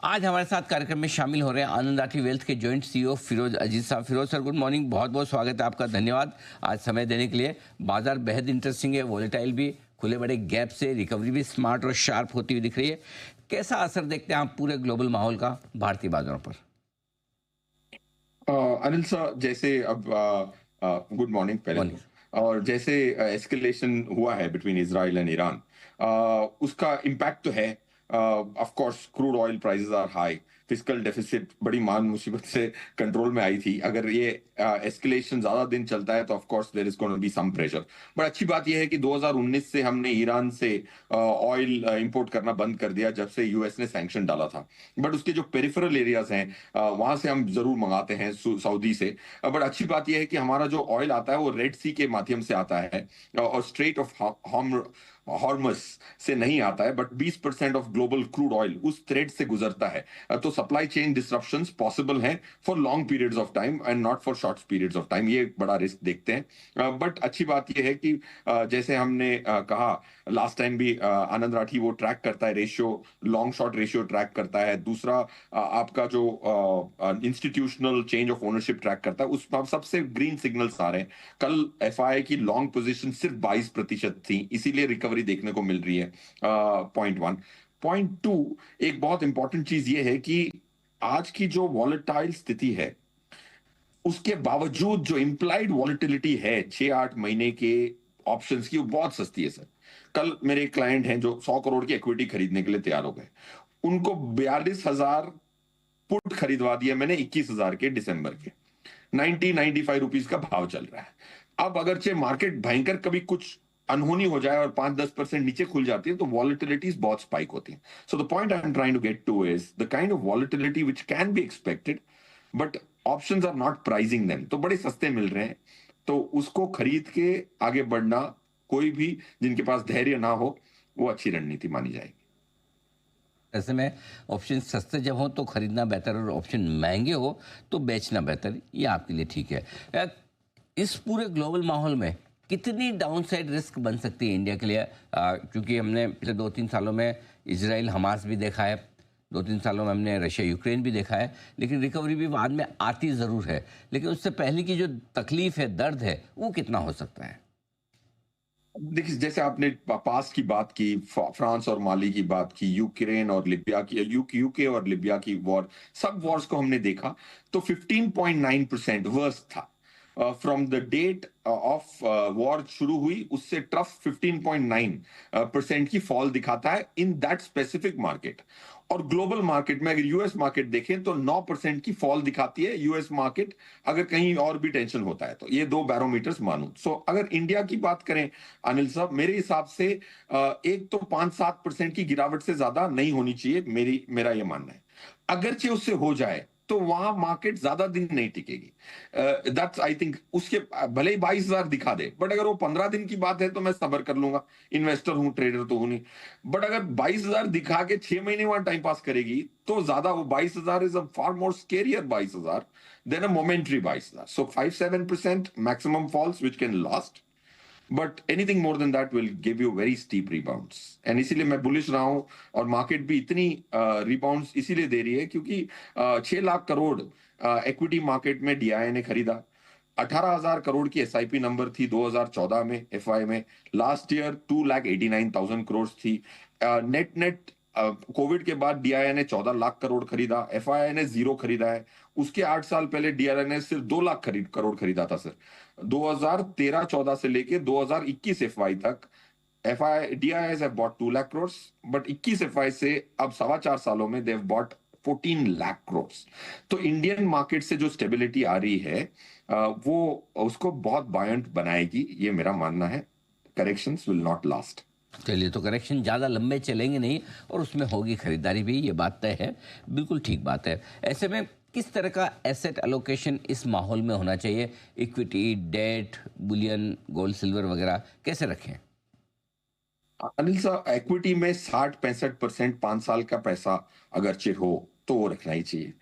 आज हमारे साथ कार्यक्रम में शामिल हो रहे हैं आनंद राठी वेल्थ के जॉइंट सीईओ फिरोज अजीज साहब। फिरोज सर, गुड मॉर्निंग, बहुत बहुत स्वागत है आपका। धन्यवाद आज समय देने के लिए। बाजार बेहद इंटरेस्टिंग है, वॉलेटाइल भी, खुले बड़े गैप से रिकवरी भी स्मार्ट और शार्प होती हुई दिख रही है। कैसा असर देखते हैं आप पूरे ग्लोबल माहौल का भारतीय बाजारों पर? अनिल सर, जैसे अब गुड मॉर्निंग पहले मॉर्निंग। तो। और जैसे एस्केलेशन हुआ है बिटवीन इजराइल एंड ईरान, उसका इम्पैक्ट तो है। Of course crude oil prices are high, fiscal deficit बड़ी मान मुसीबत से कंट्रोल में आई थी। अगर ये एस्केलेशन ज्यादा दिन चलता है तो of course there is going to be some pressure. But अच्छी बात यह है कि 2019 से हमने ईरान से ऑयल इंपोर्ट करना बंद कर दिया जब से यूएस ने सैंक्शन डाला था। बट उसके जो पेरिफेरल एरियाज हैं वहां से हम जरूर मंगाते हैं सऊदी से। बट अच्छी बात यह है कि हमारा जो ऑयल आता है वो रेड सी के माध्यम से आता है और स्ट्रेट ऑफ हॉर्मस से नहीं आता है। But 20% of global crude oil उस थ्रेड से गुजरता है। तो सप्लाई चेन डिसरप्शंस पॉसिबल हैं for long periods of time and not for short periods of time. ये एक बड़ा रिस्क देखते हैं। बट अच्छी बात यह है कि जैसे हमने कहा लास्ट टाइम भी, आनंद राठी वो ट्रैक करता है ratio, long short ratio track करता है। दूसरा आपका जो institutional change of ownership track करता है, उसमें सबसे ग्रीन सिग्नल्स आ रहे हैं। कल एफआई की लॉन्ग पोजीशन सिर्फ 22% थी, इसीलिए रिकवरी देखने को मिल रही है। Point one. पॉइंट टू, एक बहुत इंपॉर्टेंट चीज ये है कि आज की जो वॉलेटाइल स्थिति है उसके बावजूद जो इंप्लाइड वॉलेटिलिटी है 6-8 महीने के ऑप्शंस की, वो बहुत सस्ती है सर। कल मेरे क्लाइंट हैं जो 100 करोड़ की इक्विटी खरीदने के लिए तैयार हो गए, उनको 42,000 पुट खरीदवा दिया मैंने 21,000 के दिसंबर के। 95 रुपीज का भाव चल रहा है। अब अगरचे मार्केट भयंकर कभी कुछ अनहोनी हो जाए और 5-10% नीचे खुल जाती है तो वॉलेटिलिटीज बहुत स्पाइक होती है। So the point I am trying to get to is the kind of volatility which can be expected, but options are not pricing them, तो बड़े सस्ते मिल रहे हैं। तो उसको खरीद के आगे बढ़ना, कोई भी जिनके पास धैर्य ना हो, वो अच्छी रणनीति मानी जाएगी। ऐसे में ऑप्शन सस्ते जब हो तो खरीदना बेहतर, और ऑप्शन महंगे हो तो बेचना बेहतर। ये आपके लिए ठीक है। इस पूरे ग्लोबल माहौल में कितनी डाउनसाइड रिस्क बन सकती है इंडिया के लिए? क्योंकि हमने पिछले 2-3 सालों में इजराइल हमास भी देखा है, 2-3 सालों में हमने रशिया यूक्रेन भी देखा है, लेकिन रिकवरी भी बाद में आती ज़रूर है। लेकिन उससे पहले की जो तकलीफ है, दर्द है, वो कितना हो सकता है? देखिए, जैसे आपने पास की बात की, फ्रांस और माली की बात की, यूक्रेन और लिबिया की, यूके और लिबिया की वॉर, सब वॉर्स को हमने देखा तो 15.9% वर्स्ट था। From the date of war शुरू हुई उससे ट्रफ 15.9% की फॉल दिखाता है इन दैट स्पेसिफिक मार्केट। और ग्लोबल मार्केट में अगर यूएस मार्केट देखें तो 9% की फॉल दिखाती है यूएस मार्केट, अगर कहीं और भी टेंशन होता है तो। ये दो बैरोमीटर्स मानूं। सो अगर इंडिया की बात करें अनिल साहब, मेरे हिसाब से एक तो 5-7% की गिरावट से ज्यादा नहीं होनी चाहिए, मेरा यह मानना है। अगरचे उससे हो जाए तो वहां मार्केट ज्यादा दिन नहीं टिकेगी। That's I think. उसके भले ही 22,000 दिखा दे, बट अगर वो 15 दिन की बात है तो मैं सब्र कर लूंगा, इन्वेस्टर हूं, ट्रेडर तो हूं नहीं। बट अगर 22,000 दिखा के 6 महीने वहां टाइम पास करेगी तो ज्यादा, वो 22,000 is a far more scarier 22,000 than a momentary 22,000। So 5-7% maximum falls which can last, but anything more than that will give you very steep rebounds. And इसीलिए मैं बुलिश रहा हूं। और मार्केट भी इतनी रिबाउंड्स इसीलिए दे रही है क्योंकि 6 लाख करोड़ इक्विटी मार्केट में डीआईआई ने खरीदा। 18,000 करोड़ की एसआईपी नंबर थी 2014 में एफआई में। लास्ट ईयर 2,89,000 करोड़ थी। नेट नेट कोविड के बाद डीआईआई ने 14 लाख करोड़ खरीदा, एफआई ने 0 खरीदा है। उसके 8 साल पहले डीआईआई ने सिर्फ 2 लाख करोड़ खरीदा था सर। 2013-14 से लेके 2021 एफवाई तक FI DIIs have bought 2 lakh crore, but 21 FI से अब 4.25 सालों में they have bought 14 lakh crore. तो इंडियन मार्केट से जो स्टेबिलिटी आ रही है वो उसको बहुत बायंट बनाएगी, ये मेरा मानना है। Corrections will not last. चलिए, तो करेक्शन ज़्यादा लंबे चलेंगे नहीं और उसमें होगी खरीदारी भी, ये बात तय है। बिल्कुल ठीक बात है। ऐसे में किस तरह का एसेट एलोकेशन इस माहौल में होना चाहिए? Equity, debt, bullion, gold, silver वगैरह कैसे रखें? अनिल साहब, इक्विटी में 60-65% 5 साल का पैसा अगरचे हो तो वो रखना ही चाहिए।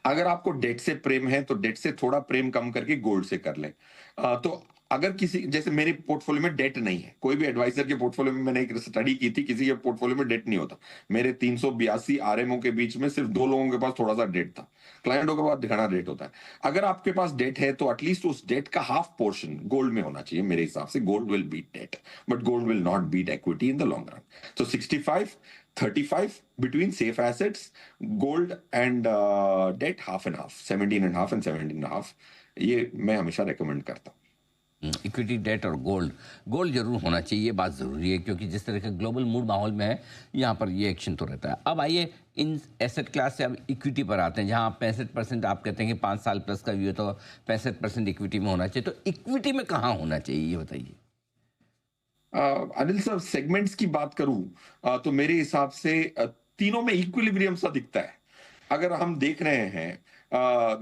अगर आपको डेट से प्रेम है तो डेट से थोड़ा प्रेम कम करके गोल्ड से कर लें। तो अगर किसी जैसे मेरे पोर्टफोलियो में डेट नहीं है, कोई भी एडवाइजर के पोर्टफोलियो में, मैंने एक स्टडी की थी, किसी के पोर्टफोलियो में डेट नहीं होता। मेरे 382 आरएमओ के बीच में सिर्फ 2 लोगों के पास थोड़ा सा डेट था। क्लाइंटों के पास घना डेट होता है। अगर आपके पास डेट है तो एटलीस्ट उस डेट का हाफ पोर्शन गोल्ड में होना चाहिए मेरे हिसाब से। Gold will beat debt, but gold will not beat equity in the long run. तो 65 35 between safe assets, gold and debt, half and half, 17 and half and 17 and half, ये मैं हमेशा रेकमेंड करता हूँ। इक्विटी, डेट और gold, gold जरूर होना चाहिए, ये बात ज़रूरी है, क्योंकि जिस तरह का ग्लोबल मूड माहौल में है यहाँ पर ये एक्शन तो रहता है। अब आइए इन एसेट क्लास से अब इक्विटी पर आते हैं, जहाँ 65% आप कहते हैं कि 5 साल प्लस का व्यू है तो 65% इक्विटी में होना चाहिए। तो इक्विटी में कहाँ होना चाहिए, ये बताइए। अनिल साहब, सेगमेंट्स की बात करूं तो मेरे हिसाब से तीनों में इक्विलिब्रियम सा दिखता है। अगर हम देख रहे हैं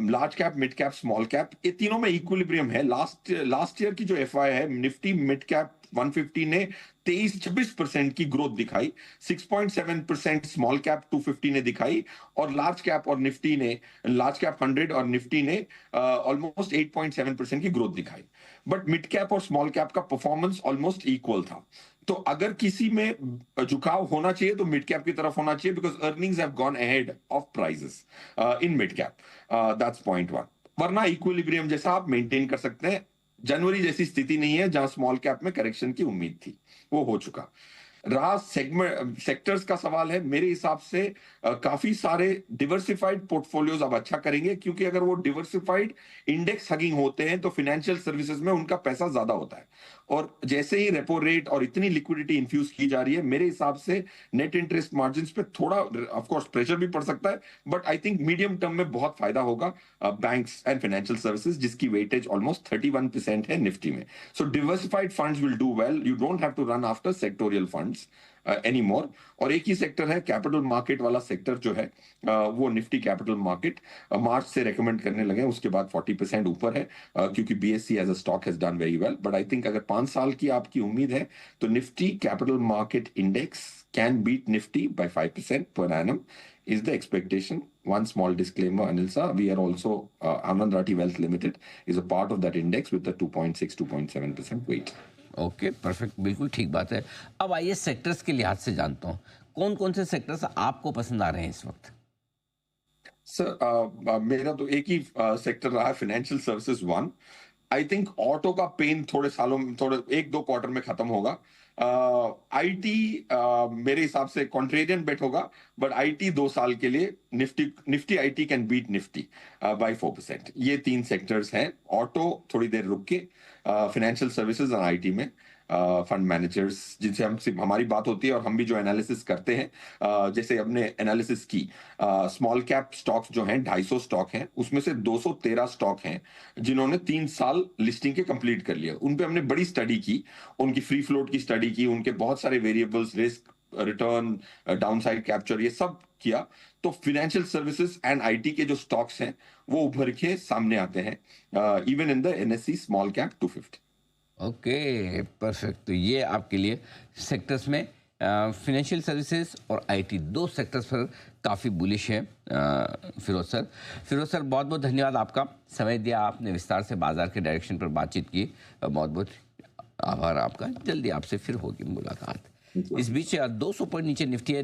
large cap, mid cap, small cap, ये तीनों में इक्विलिब्रियम है। लास्ट ईयर की जो एफआई है, निफ्टी मिड कैप 150 ने 23-26% की ग्रोथ दिखाई, 6.7% स्मॉल कैप 250 ने दिखाई, और लार्ज कैप और निफ्टी ने, लार्ज कैप 100 और निफ्टी ने ऑलमोस्ट 8.7% की ग्रोथ दिखाई। बट मिड कैप और स्मॉल कैप का परफॉर्मेंस ऑलमोस्ट इक्वल था। तो अगर किसी में झुकाव होना चाहिए तो मिड कैप की तरफ होना चाहिए, because earnings have gone ahead of prices in mid cap. That's point one. वरना इक्विलिब्रियम जैसा आप मेंटेन कर सकते हैं। जनवरी जैसी स्थिति नहीं है जहां स्मॉल कैप में करेक्शन की उम्मीद थी, वो हो चुका। रहा सेगमेंट सेक्टर्स का सवाल है, मेरे हिसाब से काफी सारे डिवर्सिफाइड पोर्टफोलियोज अब अच्छा करेंगे, क्योंकि अगर वो डिवर्सिफाइड इंडेक्स हगिंग होते हैं तो फिनेंशियल सर्विसेज में उनका पैसा ज्यादा होता है। और जैसे ही रेपो रेट और इतनी लिक्विडिटी इंफ्यूज की जा रही है, मेरे हिसाब से नेट इंटरेस्ट मार्जिन पे थोड़ा ऑफ कोर्स प्रेशर भी पड़ सकता है, but I think medium term में बहुत फायदा होगा बैंक्स एंड फाइनेंशियल सर्विसेज, जिसकी वेटेज ऑलमोस्ट 31% है निफ्टी में। So diversified funds will do well. You don't have to run after sectorial funds any more. और एक ही सेक्टर है, कैपिटल मार्केट वाला सेक्टर जो है, वो निफ्टी कैपिटल मार्केट मार्च से रेकमेंड करने लगे, उसके बाद 40% ऊपर है, क्योंकि BSC as a stock has done very well. But I think अगर 5 साल की आपकी उम्मीद है तो Nifty capital market index can beat Nifty by 5% per annum is the expectation. One small disclaimer, Anil sir, we are also Anand Rathi Wealth Limited is a part of that index with a 2.6-2.7% weight. Okay, perfect, बिल्कुल ठीक बात है। अब आइए sectors के लिहाज से जानता हूँ, कौन कौन से सेक्टर्स आपको पसंद आ रहे हैं इस वक्त। सर, मेरा तो एक ही सेक्टर रहा है, financial services one. I think auto का पेन थोड़े सालों में, थोड़े 1-2 क्वार्टर में खत्म होगा। आईटी मेरे हिसाब से कॉन्ट्रेरियन बेट होगा, बट आईटी 2 साल के लिए Nifty IT can beat Nifty by 4%। ये 3 सेक्टर्स हैं। ऑटो थोड़ी देर रुक के, फाइनेंशियल सर्विसेज और आईटी में फंड मैनेजर्स जिनसे हम हमारी बात होती है और हम भी जो एनालिसिस करते हैं, जैसे हमने एनालिसिस की, स्मॉल कैप स्टॉक्स जो हैं 250 स्टॉक हैं, उसमें से 213 स्टॉक हैं जिन्होंने 3 साल लिस्टिंग के कंप्लीट कर लिया। उन पे हमने बड़ी स्टडी की, उनकी फ्री फ्लोट की स्टडी की, उनके बहुत सारे variables, risk, return, downside capture, ये सब किया। तो फाइनेंशियल सर्विसेज एंड आईटी के जो स्टॉक्स हैं वो उभर के सामने आते हैं, even in the NSC small cap 250। Okay, perfect. तो ये आपके लिए सेक्टर्स में फिनेंशियल सर्विसेज और आईटी 2 सेक्टर्स पर काफ़ी बुलिश है। फिरोज सर, बहुत बहुत धन्यवाद, आपका समय दिया, आपने विस्तार से बाजार के डायरेक्शन पर बातचीत की, बहुत बहुत आभार आपका। जल्दी आपसे फिर होगी मुलाकात। इस बीच 200 पॉइंट नीचे निफ्टी है।